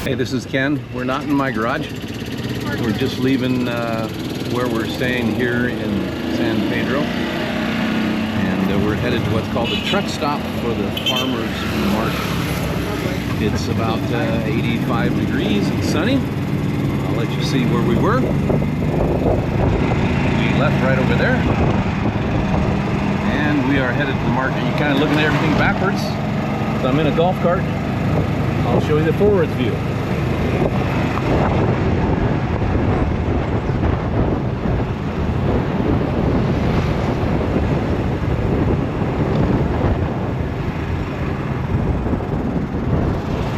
Hey, this is Ken. We're not in my garage. We're just leaving where we're staying here in San Pedro. And we're headed to what's called the truck stop for the farmer's market. It's about 85 degrees and sunny. I'll let you see where we were. We left right over there. And we are headed to the market. You're kind of looking at everything backwards. So I'm in a golf cart. I'll show you the forwards view.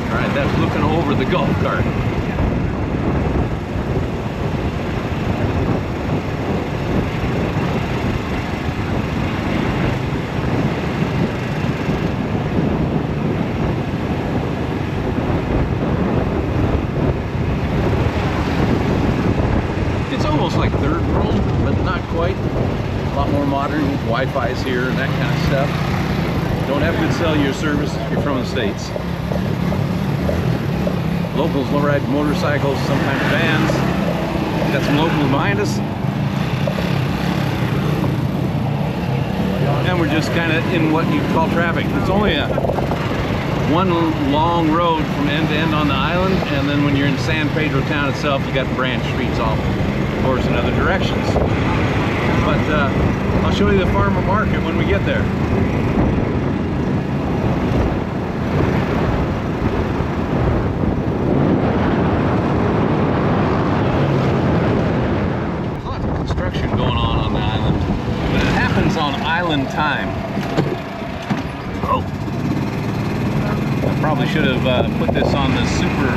Alright, that's looking over the golf cart. Like third world, but not quite. A lot more modern. Wi-Fi's here and that kind of stuff. Don't have good cellular service if you're from the States. Locals will ride motorcycles, sometimes vans. Got some locals behind us. And we're just kind of in what you call traffic. It's only one long road from end to end on the island, and then when you're in San Pedro town itself, you got branch streets off, of course, in other directions. But I'll show you the farmer market when we get there. There's lots of construction going on the island, but it happens on island time. Oh! I probably should have put this on the super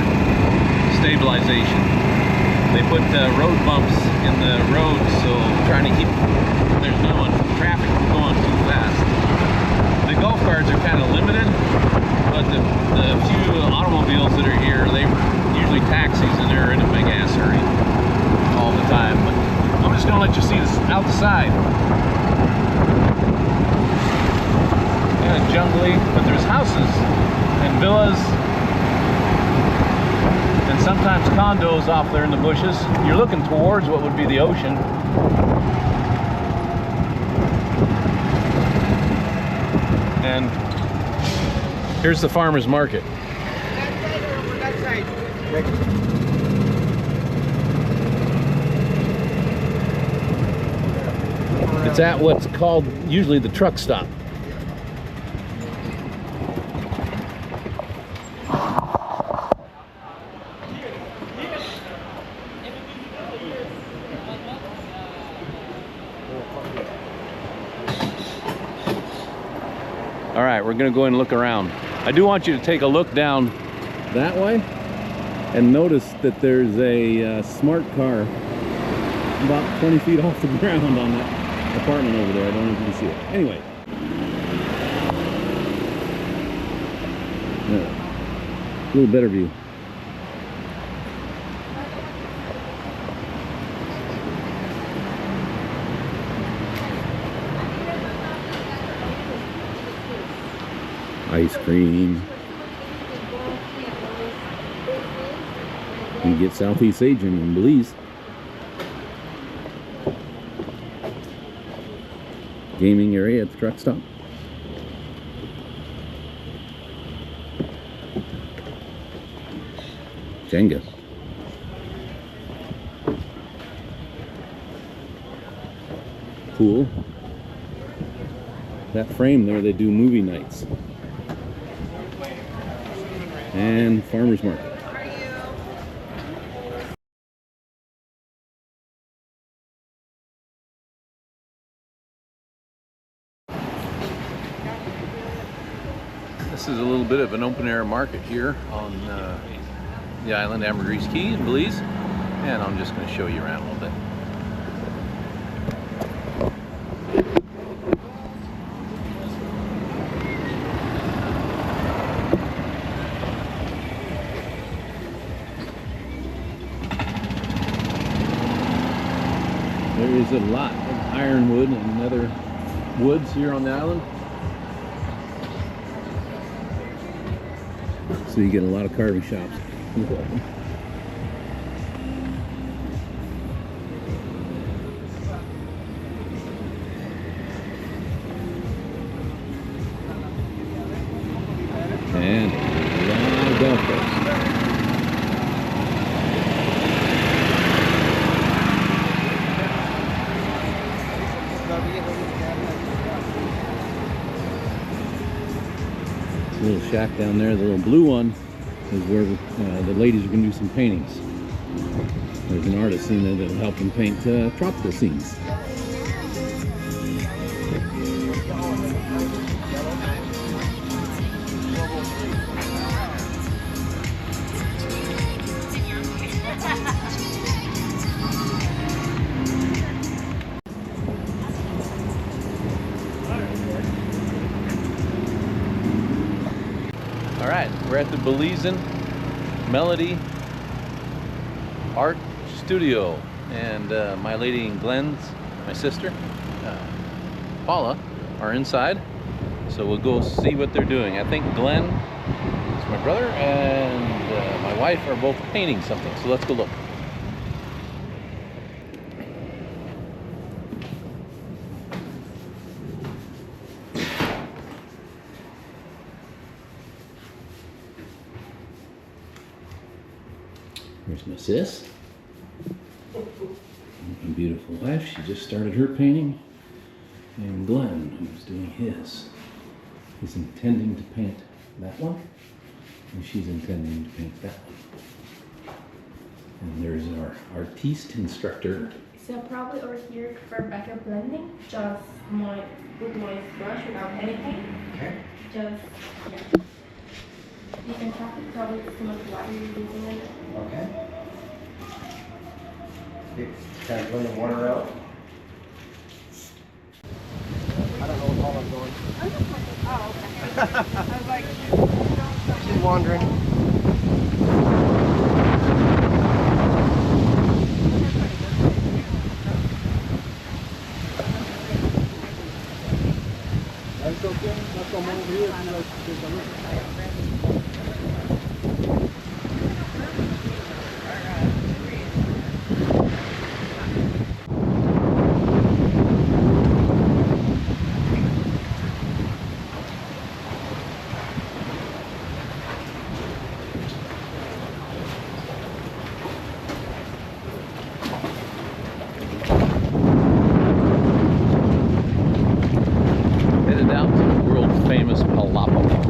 stabilization. They put road bumps in the road, so trying to keep, there's no traffic going too fast. The golf carts are kind of limited, but the few automobiles that are here, they were usually taxis and they're in a big ass hurry all the time. But I'm just going to let you see this outside. Kind of jungly, but there's houses and villas and sometimes condos off there in the bushes. You're looking towards what would be the ocean. And here's the farmer's market. It's at what's called usually the truck stop. All right, we're gonna go in and look around. I do want you to take a look down that way and notice that there's a smart car about 20 feet off the ground on that apartment over there. I don't know if you can see it. Anyway. Yeah. A little better view. Ice cream. You get Southeast Asian in Belize. Gaming area at the truck stop. Jenga. Pool. That frame there, they do movie nights. And farmer's market. This is a little bit of an open-air market here on the island Ambergris Caye in Belize, and I'm just going to show you around a little bit. There is a lot of ironwood and other woods here on the island. So you get a lot of carving shops. You're welcome. And live golf course. Little shack down there, the little blue one, is where the ladies are going to do some paintings. There's an artist in there that'll help them paint tropical scenes. All right, we're at the Belizean Melody Art Studio, and my lady and Glenn's, my sister, Paula, are inside. So we'll go see what they're doing. I think Glenn is my brother, and my wife are both painting something. So let's go look. Here's my sis. My beautiful wife, she just started her painting. And Glenn, who's doing his. He's intending to paint that one. And she's intending to paint that one. And there's our artiste instructor. So probably over here for better blending, just with my brush without anything. Okay. Just, yeah. You can tap it probably too much water you're using in it. Okay. Kind of blend the water out. I don't know what hall I'm going. Oh, okay. I was like, She's wandering. That's okay. That's come over here if you like to take a look. Headed out to the world famous Palapa Bar.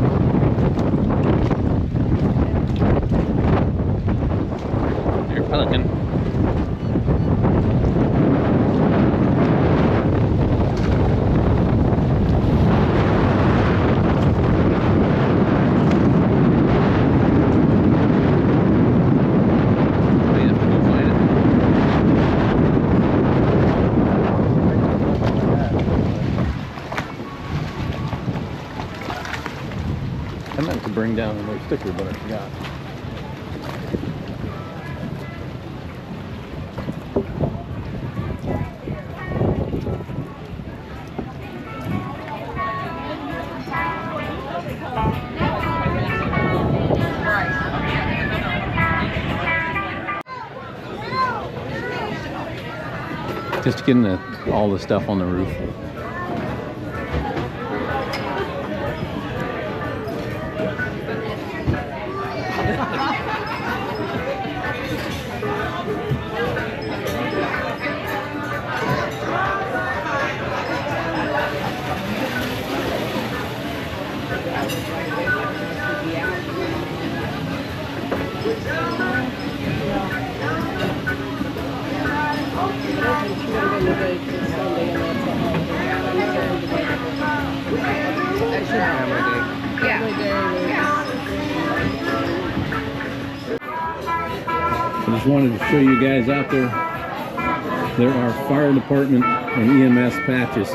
There's Pelican. We have to go find it. I meant to bring down another sticker, but I forgot. Just getting all the stuff on the roof. I just wanted to show you guys out there. There are fire department and EMS patches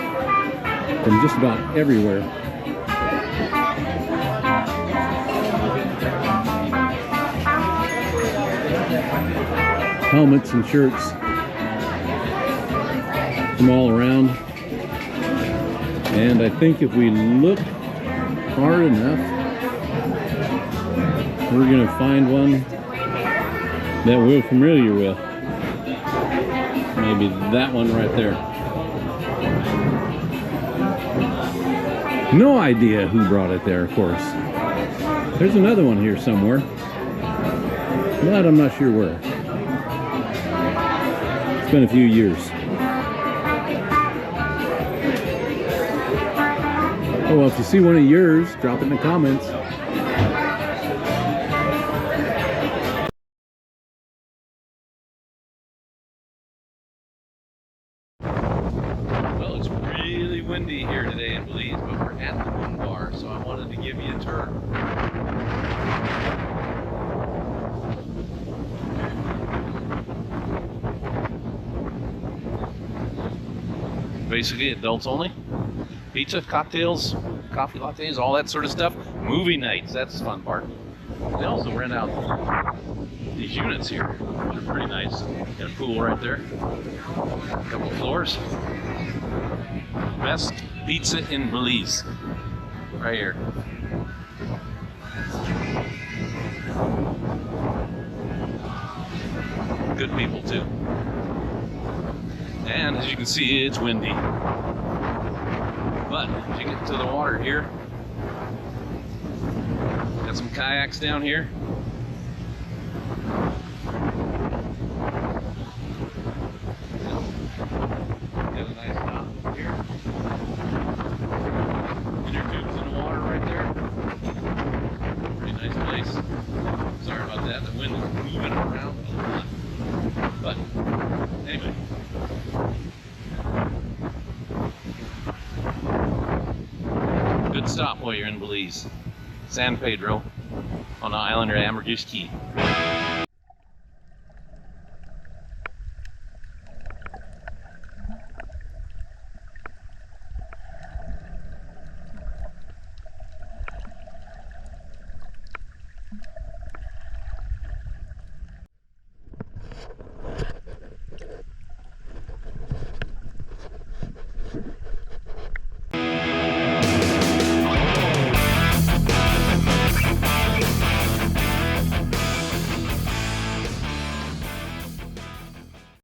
from just about everywhere. Helmets and shirts from all around. And I think if we look hard enough, we're going to find one that we're familiar with. Maybe that one right there. No idea who brought it there, of course. There's another one here somewhere, but I'm not sure where. It's been a few years. Oh, well, if you see one of yours, drop it in the comments. Well, it's really windy here today in Belize, but we're at the Palapa Bar, so I wanted to give you a tour. Basically, adults only. Pizza, cocktails, coffee lattes, all that sort of stuff. Movie nights, that's the fun part. They also rent out these units here, which are pretty nice. Got a pool right there. A couple floors. Best pizza in Belize. Right here. Good people too. And as you can see, it's windy. But as you get to the water here, got some kayaks down here. Got a nice dock here. Inner tubes in the water right there. Pretty nice place. Sorry about that, the wind is moving around a lot. But anyway. Good stop while you're in Belize. San Pedro on the island of Ambergris Caye.